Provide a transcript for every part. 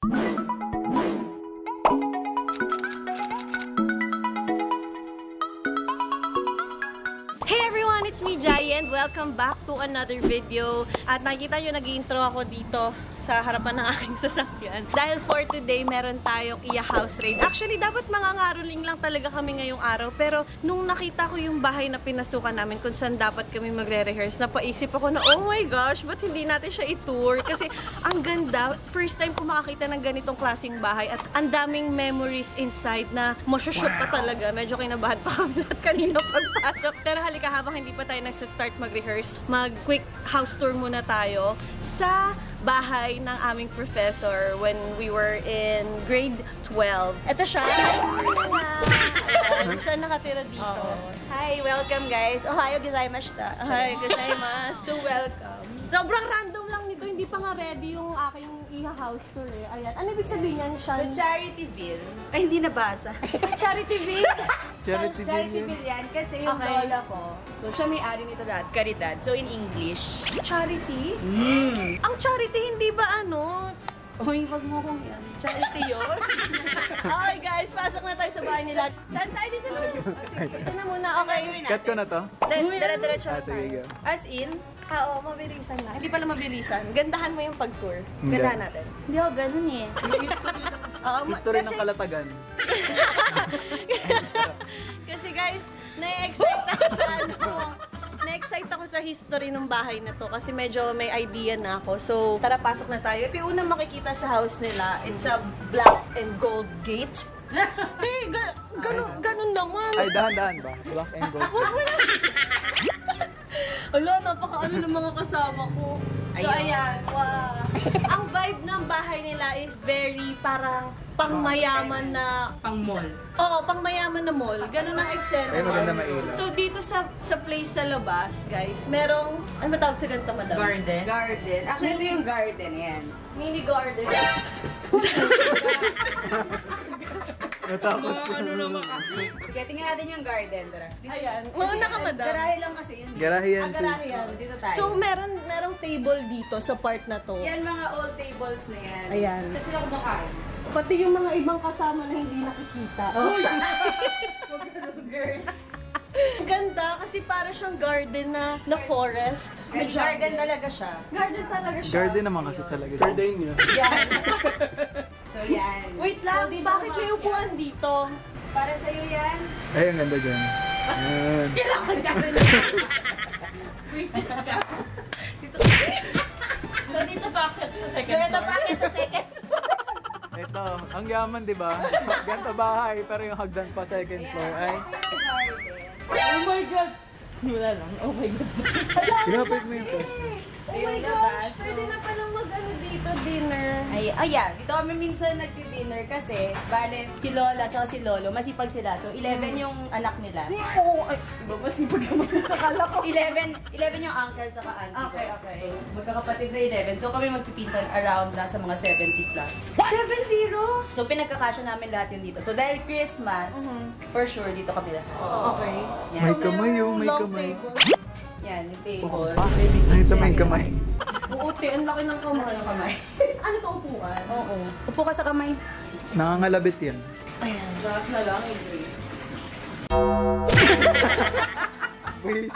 Hey everyone! It's me, Jai, and welcome back to another video. At nakikita nyo, nag-intro ako dito sa harapan ng aking sasakyan. Dahil for today, meron tayong house raid. Actually, dapat mga ngaroling lang talaga kami ngayong araw. Pero nung nakita ko yung bahay na pinasukan namin kung saan dapat kami magre-rehearse, napaisip ako na, oh my gosh, ba't hindi natin siya i-tour? Kasi ang ganda. First time ko makakita ng ganitong klaseng bahay at ang daming memories inside na masyushoot ka talaga. Medyo kinabahan pa kami lahat kanina pagpasok. Pero halika, habang hindi pa tayo nagsa-start mag-rehearse, mag-quick house tour muna tayo sa bahay ng aming professor when we were in grade 12. Ito siya. Ayan, siya nakatira dito. Hi, welcome guys. Ohayo gozaimashita. Hi, gozaimasu. So welcome. Sobrang random lang nito. Hindi pa nga ready yung aking house tour eh. Ayan. Ano ibig sabihin yan siya? Charity bill. Ay, hindi nabasa. Charity bill? Charity bill yan kasi yung lola ko. So, siya may-ari nito lahat. Caridad. So, in English. Charity? Ang charity hindi ba ano? Uy, wag mo kong yan. Charity yun. Okay guys, pasok na tayo sa bahay nila. Saan tayo dito na? Ito na muna. Okay. Cut ko na to? Dire-diretso na sige. tayo. As in? Oo, mabilisan na. Hindi pala mabilisan. Gandahan mo yung pag-tour. Gandahan natin. Hindi ako ganun eh. History ng Kalatagan. Kasi guys, na-excite ako sa ano. Na-excite ako sa history ng bahay na to kasi medyo may idea na ako. So, tara, pasok na tayo. Ito yung unang makikita sa house nila. It's a black and gold gate. Eh, ganun naman. Ay, dahan-dahan ba? Black and gold. Huwag mo na. Hala, napaka-ano ng mga kasama ko. So, ayan. Wow. Ang vibe ng bahay nila is very parang pangmayaman na... Pang-mall. Oo, pangmayaman na mall. Ganun ang eksena. Ay, maganda mailaw. So, dito sa place sa labas, guys, merong... Ano ba tawag sa ganito, madam? Garden. Garden. Actually, ito yung garden. Yan. Mini garden. Natakot ko. Sige, tingnan natin yung garden. Tara. Ayan. Mauna ka, madam. Garahe lang kasi yun. Garahe yan. Garahe yan. Dito tayo. So, merong table dito sa part na to. Yan mga old tables na yan. Ayan. Kasi sila kumakain. Pati yung mga ibang kasama na hindi nakikita. Oh. Girl. Ang ganda kasi para siyang garden na forest. May Garden talaga siya. Garden talaga siya. Garden naman kasi talaga. Garden niya. Yan. So, yan. Wait lang, bakit may upuan dito? Para sa'yo yan. Ay, ang ganda dyan. Yan. Kailangan ka na Visit ka. So, dito sa packet sa second floor. So, ito packet sa second Ito, ang yaman, di ba? Ganto bahay, pero yung hagdan pa second floor. Ay, Oh my God! Wala lang. Oh my God. ginapit mo yun po. Oh my gosh! Pwede na palang mag-ano dito, dinner. Ayan, dito kami minsan nagdi-dinner kasi, bale, si Lola at si Lolo, masipag sila. So, 11 yung anak nila. Oo! Ay, masipag naman. Akala ko. 11 yung uncle tsaka auntie. Okay, okay. So, magkakapatid na 11. So, kami magpipinsan around nasa mga 70 plus. 7-0? So, pinagkakasya namin lahat yun dito. So, dahil Christmas, for sure, dito kami lahat. Okay. May kamay yung may long kamay. table. Yan, yung table. Ay, ito may kamay. Buti, ang laki ng kamay. Kamay. Ano to, upuan? Oo. Upo ka sa kamay. Nangangalabit yan. Ayan. Drop na lang, Ingrid. Wait.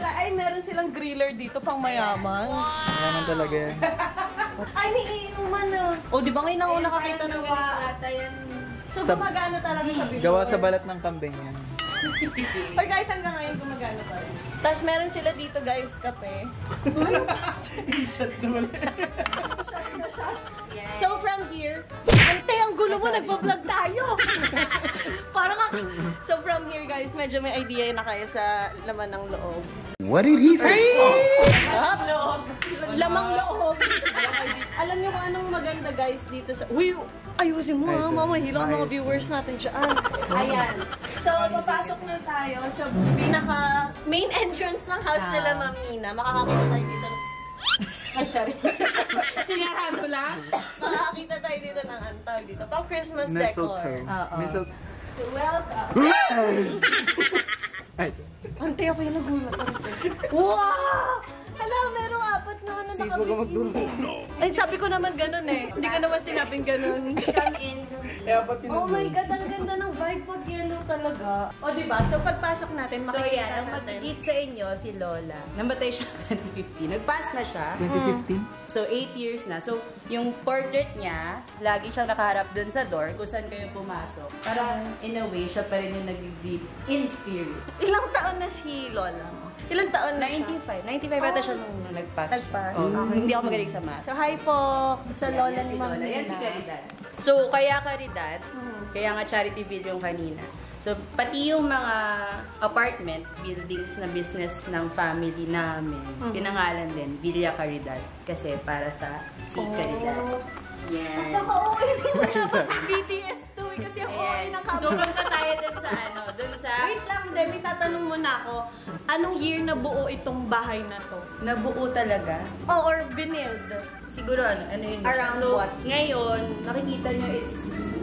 Ay, meron silang griller dito, pang mayaman. Naman talaga yan. Ay, may iinuman na. O, di ba ngayon ako nakakita ng ganito? ata yan. So, gumagana talaga sa video. Gawa sa balat ng kambing yan. Or kahit hanggang ngayon gumagana pa rin. Tapos meron sila dito guys, kape. Shot naman. So from here, ante, ang gulo mo, nagpa-vlog tayo. Parang so from here guys, medyo may idea na kayo sa laman ng loob. What did he say? Loob. Lamang loob. Alam niyo kung anong maganda guys dito sa... Uy! Ayusin mo ha, mamahila ang mga viewers natin dyan. Ayan. So, papasok na tayo sa pinaka main entrance ng house nila, Ma'am Nina. Makakakita tayo dito. Ay, sorry. Sinarado lang? Makakakita tayo dito ng antaw dito. Pang Christmas decor. Mistletoe. So, welcome. Ay. Ante, ako yung nagulat. Wow! Ala, merong 4 naman na Sis, wag ka nakabit. magduro. Ay, sabi ko naman ganun eh. Hindi ko naman sinabing ganun. Come in. Kaya ba't Oh my God, ang ganda ng vibe pag yellow talaga. O, diba? So, pagpasok natin, So makikita yan, ang natin. mag-greet sa inyo, si Lola. Namatay siya 2015. Nag-pass na siya. 2015? So, 8 years na. So, yung portrait niya, lagi siyang nakaharap dun sa door kung saan kayo pumasok. Parang, in a way, siya pa rin yung nag-greet in spirit. Ilang taon na si Lola? Ilang taon na siya? 95. 95 ata siya nung nag-pass. Nag-pass. Oh, hindi ako magaling sa math. So, hi po sa Lola Yan ni si Ma'am Lola. Yan si Nina. Caridad. So, kaya Caridad, kaya nga charity video yung kanina. So, pati yung mga apartment, buildings na business ng family namin, pinangalan din, Villa Caridad. Kasi para sa si Caridad. Yan. Napaka-uwi mo dapat BTS to eh. Kasi ako Ayan. ng So, punta tayo dun sa dun sa... Wait lang, Demi, tatanong muna ako. Anong year na buo itong bahay na to? Nabuo talaga. Oh, or binild? Siguro ano yun? Around so, what? ngayon, nakikita nyo is,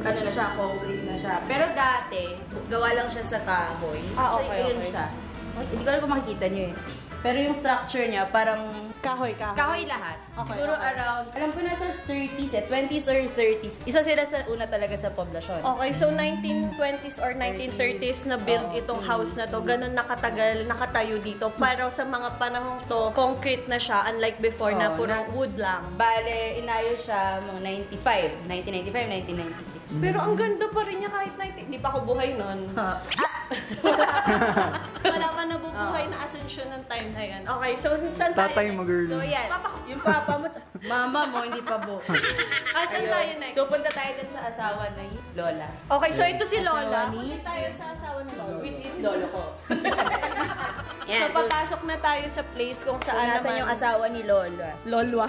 ano na siya, concrete na siya. Pero dati, gawa lang siya sa kahoy. Ah, So, okay, ayun okay. siya. Hindi ko alam kung makikita nyo eh. Pero yung structure niya, parang Kahoy. kahoy lahat. Okay, Siguro okay. around, alam ko nasa 30s 20s or 30s. Isa sila sa una talaga sa poblasyon. Okay, so 1920s or 1930s na build Oo. itong house na to. Ganun nakatagal, nakatayo dito. Pero sa mga panahong to, concrete na siya. Unlike before na Oo, puro na- wood lang. Bale, inayos siya mga 1996. Pero ang ganda pa rin niya kahit 90. Di pa ako buhay nun. Wala pa nabubuhay na Asuncion ng time na yan. Okay, so saan tayo Tatay next? mo, girl. So, yan. Yung papa mo, mama mo, hindi pa bo. Ah, saan tayo next? So, punta tayo dun sa asawa ni Lola. Okay, so ito si Lola. Asawa ni- Punta tayo sa asawa ni Lola. Which is lolo ko. So, Yan. So, papasok na tayo sa place kung saan nasan naman. yung asawa ni Lola? Lolwa.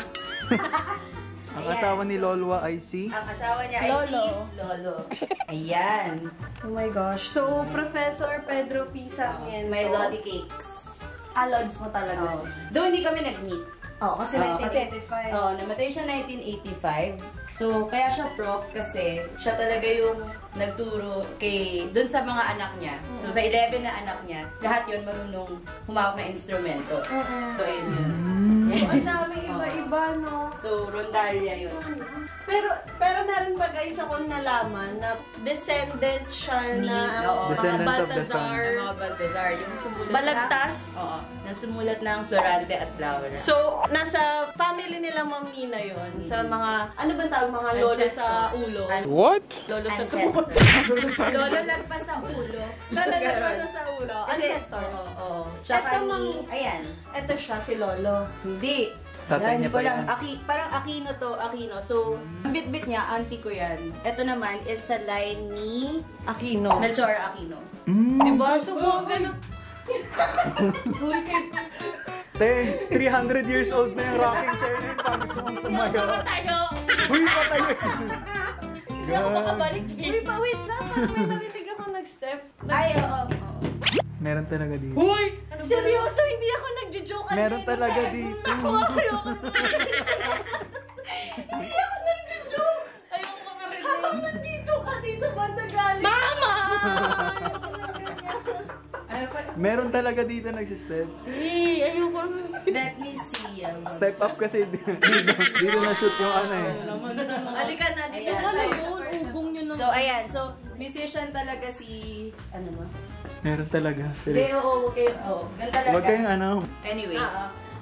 Ang Ayan. asawa ni Lolwa ay si... Ang asawa niya ay Lolo. si Lolo. Ayan. Oh my gosh. So, Professor Pedro Pisa yan. May Lodi Cakes. Lods mo talaga. Oh. Doon hindi kami nag-meet. Oo, kasi Oo, 1985. Oo, namatay siya 1985. So, kaya siya prof kasi siya talaga yung nagturo dun sa mga anak niya. So, sa 11 na anak niya, lahat yun marunong humawak na instrumento. So, ayun yun. Ang dami iba-iba, no? So, rondalya yun. Pero meron ba guys akong nalaman na descendant siya na Oo. mga Descendants of the Baltazar. Ang mga Baltazar, yung sumulat Balagtas? Oo, na sumulat ng Florante at Laura. So, nasa family nila Ma'am Nina yun. Sa mga, ano ba tawag? Mga lolo sa ulo. What? Lolo sa Ancestor. tubo. Lolo lagpas sa ulo. Lolo sa ulo. Kasi, Ancestors. oo. Tsaka Eto, ni, ayan. Ito siya, si Lolo. Hindi. Tatay niya Hindi ko pa lang. yan. Parang Aquino to, Aquino. So, ang bit-bit niya, auntie ko yan. Ito naman is sa line ni Aquino. Melchor Aquino. Diba? So, buong ganun. Uy, kay... Te, 300 years old na yung rocking chair na yun. Parang gusto mong Hindi ako tumayo. makatayo. Uy, patayo. Hindi ako makabalik. Uy, wait lang. Parang may narinig ako nag-step. Ay, oo. Meron talaga dito. Uy! Seryoso, hindi ako nagjo-joke. Meron talaga dito. Ako, ayoko na. Hindi ako nagjo-joke. Ayoko makarinig. Habang nandito ka, dito ba nagaling? Mama! Ano pa? Meron talaga dito nagsistep. Ayoko na. Let me see. Step up kasi dito na shoot yung ano eh. Halika na, dito Ayan. ka na yun. Ubong nyo na. So, ayan. So, musician talaga si... Ano ba? Meron talaga. Hindi, oo. Okay, oo. Ganun talaga. Huwag kayong ano. Anyway.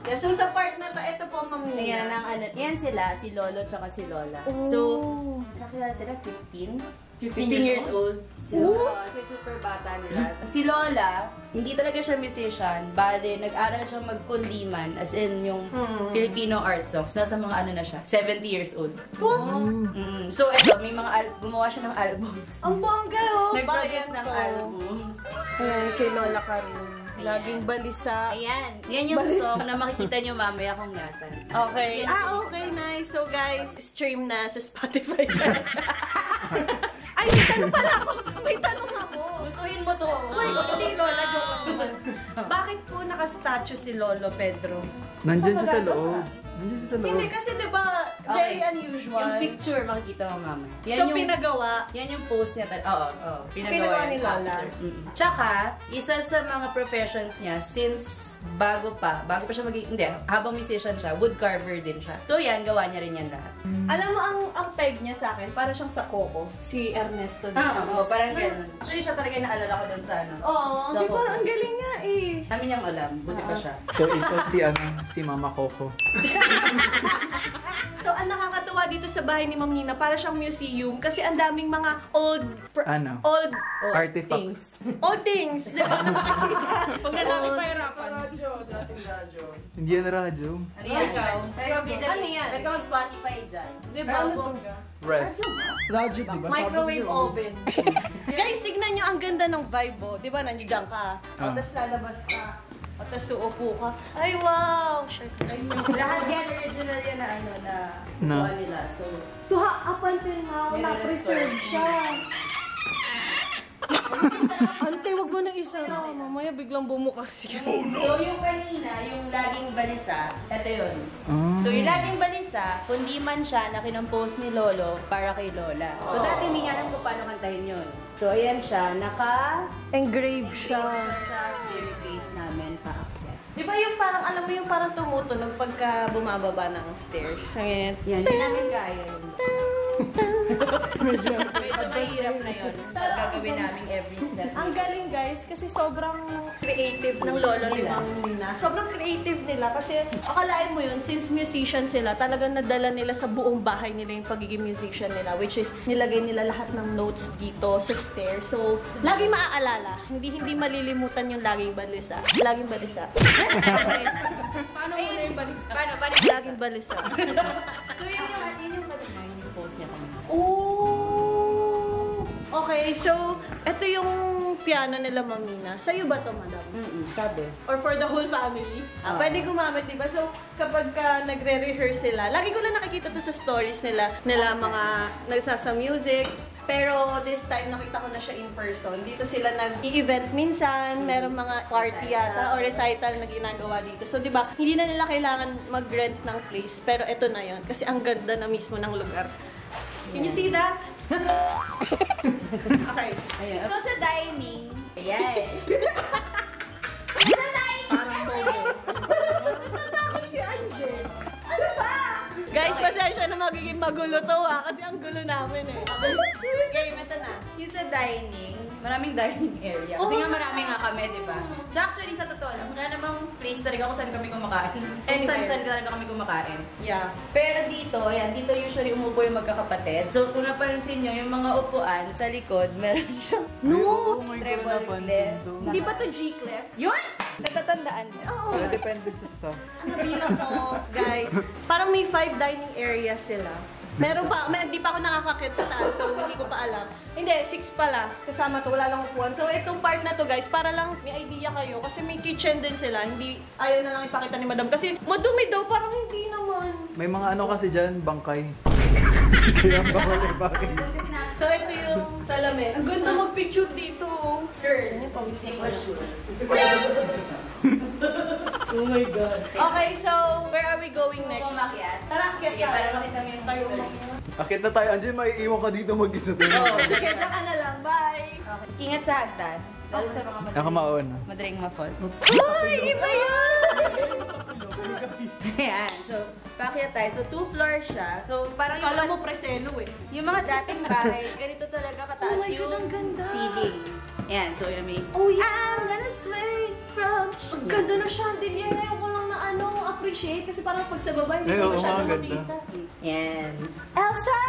Yeah, so sa part na to, ito po, Ma'am Ayan, Nina. yan sila, si Lolo tsaka si Lola. Oh. So, nakilala sila 15 years old. Si Lola, kasi super bata nila. Si Lola, hindi talaga siya musician. Bale, nag-aral siya magkundiman, as in yung Filipino art songs. Nasa mga ano na siya, 70 years old. So, eto, may mga gumawa siya ng albums. Ang bongga, oh. Nag-produce Bayan ng ko. albums. Ayan, kay Lola ka rin. Laging balisa. Ayan. Yan yung song na makikita nyo mamaya kung nasan. Okay. Okay, nice. So guys, stream na sa Spotify. Ay, may tanong pala ako. May tanong ako. Multuhin mo to. Uy, hindi Lola, joke lang naman. Bakit po naka-statue si Lolo Pedro? Nandyan siya sa loob. Nandiyan siya sa loob. Hindi kasi diba, very unusual. Yung picture, makikita mo mama. So, pinagawa. Yan yung post niya. Oo. Pinagawa ni Lola. Tsaka, isa sa mga professions niya, since bago pa siya habang musician siya, wood carver din siya. So yan, gawa niya rin yan lahat. Alam mo, ang peg niya sa akin, para siyang sa Coco, si Ernesto. Oo, parang gano'n. Actually, siya talaga yung naalala ko doon sa ano. Oo, di ba? Ang galing nga eh. Namin niyang alam, buti pa siya. So ito si Mama Coco. So, ang nakakatuwa dito sa bahay ni Ma'am Nina, para siyang museum kasi ang daming mga old Artifacts. old things, di ba? Huwag na natin pahirapan. Hindi yan radyo. Ano yan? Pwede ka mag-Spotify dyan. Di ba? Red. Radyo, diba? Microwave oven. Guys, tignan nyo ang ganda ng vibe, oh. Di ba, nandiyan ka. Tapos lalabas ka. At tapos uupo ka. Ay, wow! Shirt. Lahat yan, original yan na kuha nila. So, up until now, na-preserve siya. Ante, wag mo nang isa. Mamaya biglang bumukas yan. So, yung kanina, yung laging balisa, ito yun. So, yung laging balisa, kundi man siya na kinompose ni Lolo para kay Lola. So, dati hindi niya alam kung paano kantahin yun. So, ayan siya, Engrave siya. sa staircase namin paakyat. Di ba yung parang, alam mo yung parang tumutunog pagka bumababa ng stairs? Ngayon, Yan, hindi namin kaya yun. Medyo mahirap na yun. Gagawin namin every step. ang galing guys, kasi sobrang creative ng lolo ni Ma'am Nina. Sobrang creative nila kasi akalain mo yun, since musician sila, talagang nadala nila sa buong bahay nila yung pagiging musician nila, which is nilagay nila lahat ng notes dito sa stairs. So, laging maaalala. Hindi malilimutan yung laging balisa. Laging balisa. Paano mo na yung balisa? Paano? Laging balisa. So, yun yung post niya kami. Oh! Okay, so, ito yung piano nila, Ma'am Nina. Sa'yo ba to, madam? Sabi. Or for the whole family? Pwede gumamit, diba? So, kapag nagre-rehearse sila, lagi ko lang nakikita to sa stories nila mga nagsasa music. Pero this time, nakita ko na siya in person. Dito sila nag-i-event minsan, merong mga party yata o recital na ginagawa dito. So, di ba, hindi na nila kailangan mag-rent ng place. Pero ito na yon kasi ang ganda na mismo ng lugar. Can you see that? Okay. Ayan. So, sa dining, ayan. Parang bobo. Si Anje. Ano ba? Guys, pasensya na magiging magulo to kasi ang gulo namin eh. Game, ito na. Yung sa dining, maraming dining area. Kasi nga marami nga kami, di ba? So actually, sa totoo lang, wala namang place talaga kung saan kami kumakain. Saan talaga kami kumakain. Yeah. Pero dito, ayan, dito usually umupo yung magkakapatid. So kung napansin nyo, yung mga upuan sa likod, meron siyang treble clef. Hindi ba to G-clef? Yun! Natatandaan niya. Oo. Pero depende sa staff. Nabilang ko, guys. Parang may 5 dining areas sila. Meron pa, hindi pa ako nakakakit sa taas, so hindi ko pa alam. Hindi, 6 pala. Kasama to, wala lang upuan. So, itong part na to, guys, para lang may idea kayo. Kasi may kitchen din sila. Hindi, ayaw na lang ipakita ni madam. Kasi madumi daw, parang hindi naman. May mga ano kasi dyan, bangkay. Kaya bakit? So, ito yung salamin. Ang ganda mag-picture dito. Sure. Same as sure. Oh my God. Okay, so, where are we going next? Umakyat. Tara, akyat Sige, tayo. para makita mo yung history. Akit na tayo, Anjay, maiiwan ka dito mag-isa tayo. Sige, ka na lang. Bye! Okay. Ingat sa hagdan. Lalo sa mga Ako maon. madaling ma-fall. Uy! Iba yan! Ayan. So, paakyat tayo. So, 2 floors siya. So, parang Kala mo preselo eh. yung mga dating bahay, ganito talaga kataas Oh my God, yung ang ganda. ceiling. Ayan. So, yung may... Oh yeah! I'm gonna sway from... Ang ganda ng chandelier. Ngayon ko lang na appreciate kasi parang pag sa baba, hindi Ay, ko oo, masyadong ang ganda. makita. Ayan. Elsa!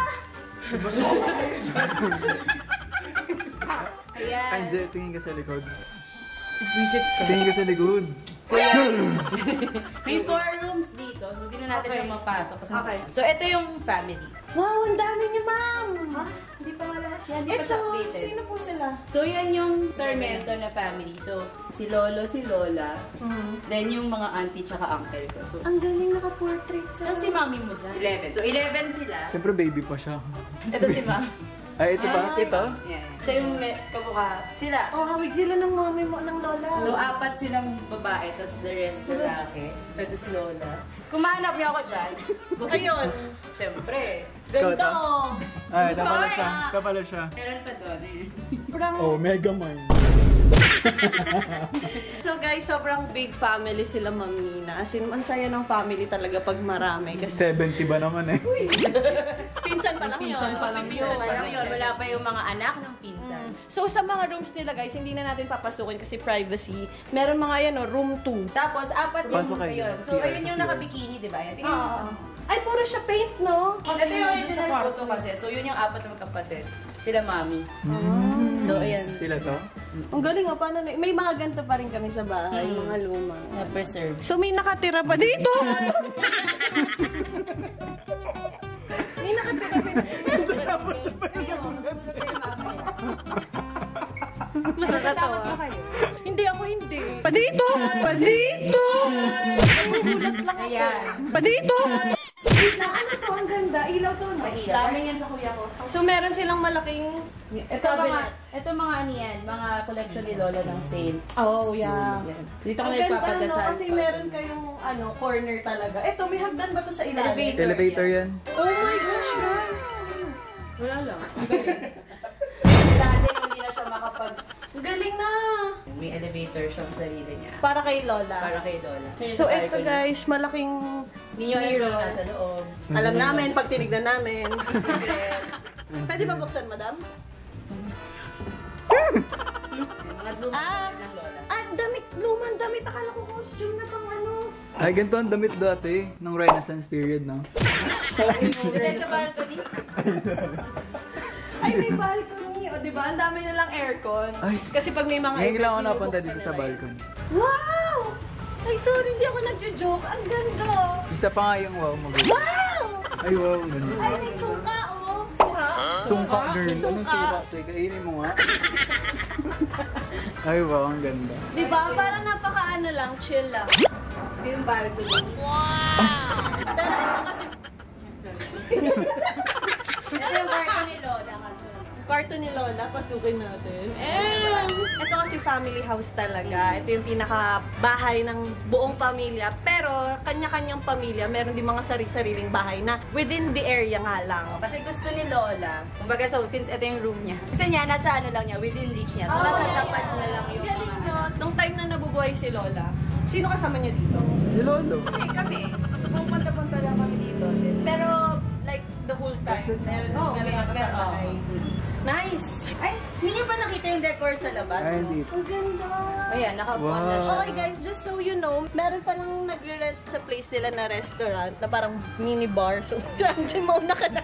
Ayan. Anjay, tingin ka sa likod. Visit ka. Tingin ka sa likod. So, yan. May 4 rooms dito. So, hindi na natin siya mapasok. Kasi Okay. So, ito yung family. Wow, ang dami niya, ma'am! Ha? Hindi pa wala. Yan, hindi pa Ito, siya updated. sino po sila? So, yan yung Sarmiento na family. So, si Lolo, si Lola. Then, yung mga auntie tsaka uncle ko. So, Ang galing naka-portrait sa... si mami mo dyan? 11. So, 11 sila. Siyempre baby pa siya. Ito si ma. Ay, ito pa? Ito? Yeah. Siya yung kamukha. Sila. Oh, hawig sila ng mami mo, ng lola. So, 4 silang babae, tapos the rest lalaki. So, ito si Lola. Kung mahanap niyo ako dyan, Ayun. syempre. Ganda oh. Ay, napala siya. Napala siya. Meron pa doon eh. Oh, Mega Man. So guys, sobrang big family sila Ma'am Nina. As in, ang saya ng family talaga pag marami. Kasi 70 ba naman eh? pinsan pa lang yun. Pinsan pa lang yun. Walang yun. Wala pa yung mga anak ng pinsan. So sa mga rooms nila guys, hindi na natin papasukin kasi privacy. Meron mga yan, room 2. Tapos, 4 yung Pasok kayo. yun. So, CR, ayun yung CR. nakabikini, di ba? Yan, tingnan mo. Ay, puro siya paint, no? Ito yung original photo kasi. So, yun yung 4 na magkapatid. Sila mami. So, ayan. Sila to? Ang galing oh, paano na? May mga ganito pa rin kami sa bahay, mga luma. Na-preserve. So may nakatira pa dito! May nakatira pa dito. Nakakatawa. Hindi ako hindi. Pa dito! Pa dito! Nagugulat lang ako. Ayan. Pa dito! Wait lang, ano to? Ang ganda. Ilaw to, no? Daming yan sa kuya ko. So meron silang malaking... Ito mga ano yan, mga collection ni Lola ng saints. Oh, yeah. Yan. Dito Ang kami ganda, no? nagpapadasal. Kasi meron kayong corner talaga. Ito, may hagdan ba to sa ilalim? Elevator yan. Oh my gosh, guys! Wala lang. Dati hindi na siya makapag... Ang galing na! May elevator siyang sarili niya. Para kay Lola. Para kay Lola. So ito guys, malaking Hindi nyo alam yung nasa loob. alam namin, pag tinignan namin. Pwede ba buksan, madam? Mga lumang ng Lola. Damit, lumang damit. Akala ko costume na pang ano. Ay, ganito ang damit dati, nung Renaissance period, no? Dito sa balcony. Ay, may balcony. O, diba? Ang dami na lang aircon. Ay. Kasi pag may mga Ngayon lang ako event, napunta binubuksan dito sa nila yun. balcony. Wow! Ay, sorry, hindi ako nagjo-joke. Ang ganda. Isa pa nga yung wow, mag- Wow! Ay, wow, ganun. Ay, may sungka, oh. Sungka? Sungka, girl. Anong Sungka. sira? Teka, kainin mo nga. Ay, wow, ang ganda. Diba? Parang napaka-ano lang, chill lang. Ito yung balcony. Dati pa kasi Ito yung kwarto ni Lola kasi. kwarto ni Lola, pasukin natin. Ito kasi family house talaga. Ito yung pinaka-bahay ng buong pamilya. Pero, kanya-kanyang pamilya, meron din mga sariling bahay na within the area nga lang. Kasi gusto ni Lola, kumbaga so, since ito yung room niya, kasi niya, nasa ano lang niya, within reach niya. So, nasa tapat na lang yung Galing mga... nyo. Nung time na nabubuhay si Lola, sino kasama niya dito? Si Lolo. Kami. Pupunta-punta lang kami dito. Pero, like, the whole time. Meron ako sa bahay. Nice! Ay, hindi niyo ba nakita yung decor sa labas? Ay, hindi. Ang ganda! Ayan, nakabuan na siya. Okay guys, just so you know, meron palang nagre-rent sa place nila na restaurant na parang mini bar. So, dyan mauna ka na.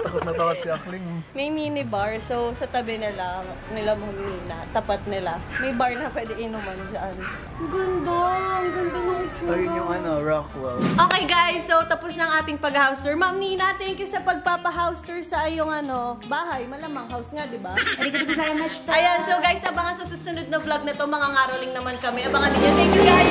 Takot na takot si Akling. May mini bar. So, sa tabi nila Mumina, tapat nila. May bar na pwede inuman dyan. Ang ganda! Ang ganda ng itsura. Ayun yung ano, Rockwell. Okay guys, so tapos ng ating pag-house tour. Ma'am Nina, thank you sa pagpapa-house tour sa iyong bahay. Malamang house nga, di ba? Arigato gozaimasu. Ayan, so guys, abangan sa susunod na vlog na to. Mga ngaroling naman kami. Abangan ninyo. Thank you guys!